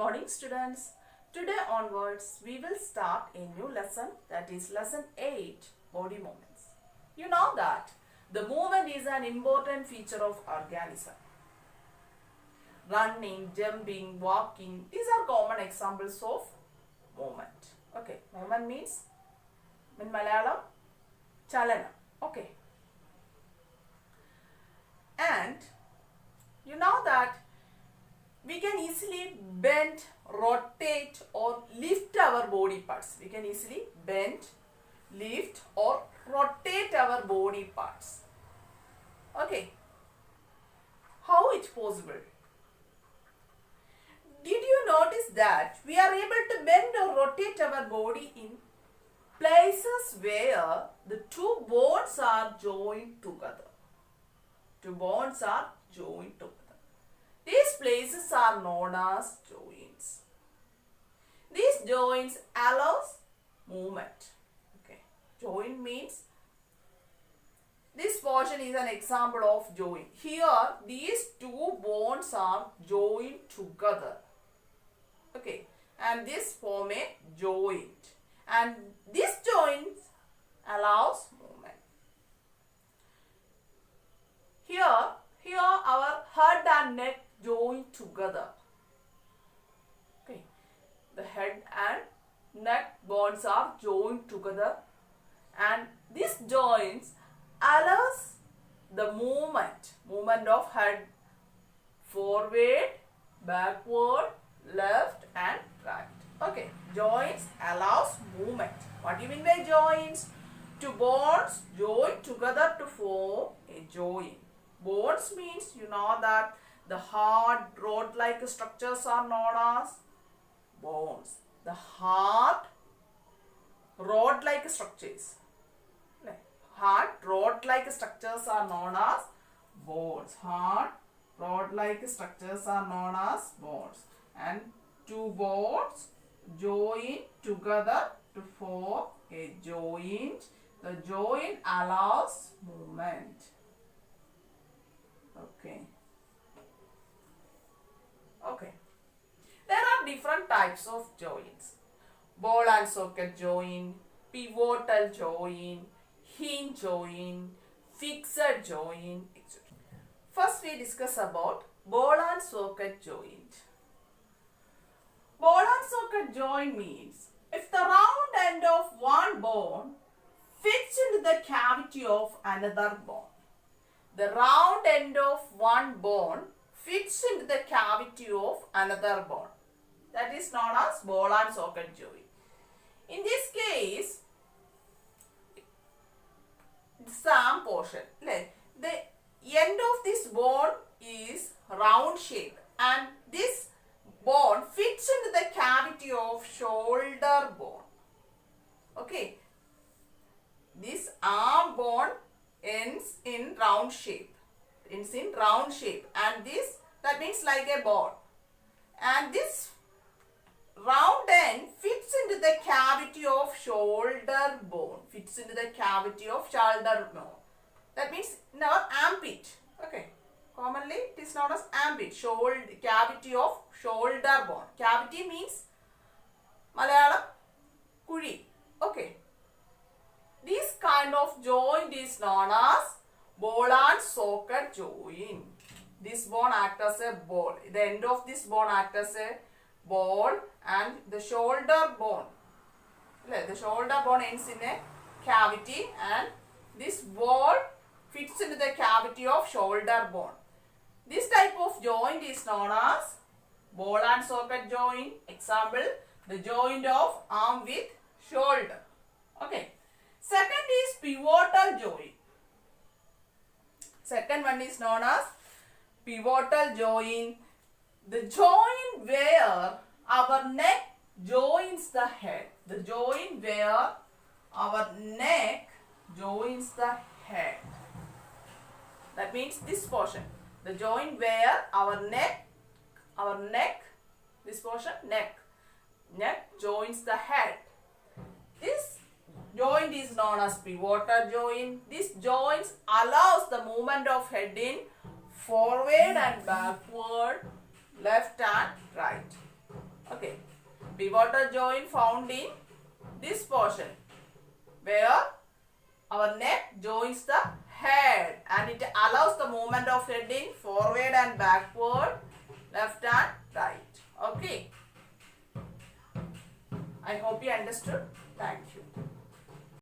morning students. Today onwards we will start a new lesson, that is lesson 8, body movements. You know that the movement is an important feature of organism. Running, jumping, walking, these are common examples of movement. Okay, movement means in Malayalam chalanam. Okay. And you know that we can easily bend, rotate or lift our body parts. We can easily bend, lift or rotate our body parts. Okay. How it's possible? Did you notice that we are able to bend or rotate our body in places where the two bones are joined together? Two bones are joined together. These places are known as joints. These joints allows movement. Okay. Joint means this portion is an example of joint. Here these two bones are joined together. Okay. And this form a joint. And this joint allows movement. Here our head and neck join together. Okay. The head and neck bones are joined together, and these joints allows the movement of head forward, backward, left and right. Okay. Joints allows movement. What do you mean by joints? Two bones join together to form a joint. Bones means you know that the hard rod-like structures are known as bones. The hard rod-like structures. Hard rod-like structures are known as bones. Hard rod-like structures are known as bones. And two bones join together to form a joint. The joint allows movement. Okay. There are different types of joints. Ball and socket joint, pivotal joint, hinge joint, fixed joint, etc. First we discuss about ball and socket joint. Ball and socket joint means if the round end of one bone fits into the cavity of another bone. The round end of one bone fits into the cavity of another bone. That is known as ball and socket joint. In this case, some portion, the end of this bone is round shape, and this bone fits into the cavity of shoulder bone. Okay. This arm bone ends in round shape. And this, that means like a ball. And this round end fits into the cavity of shoulder bone. That means in our armpit. Okay. Commonly it is known as armpit. Cavity of shoulder bone. Cavity means Malayalam kuri. Okay. This kind of joint is known as ball and socket joint. This bone acts as a ball. The end of this bone acts as a ball, and the shoulder bone. The shoulder bone ends in a cavity, and this ball fits into the cavity of shoulder bone. This type of joint is known as ball and socket joint. Example, the joint of arm with shoulder. Okay. Second is pivotal joint. Second one is known as pivotal joint. The joint where our neck joins the head. The joint where our neck joins the head. That means this portion. The joint where our neck, this portion, neck joins the head. This joint is known as pivotal joint. This joint allows the movement of head in forward and backward, left and right. pivotal joint found in this portion where our neck joins the head and it allows the movement of head in forward and backward, left and right. Okay. I hope you understood. Thank you.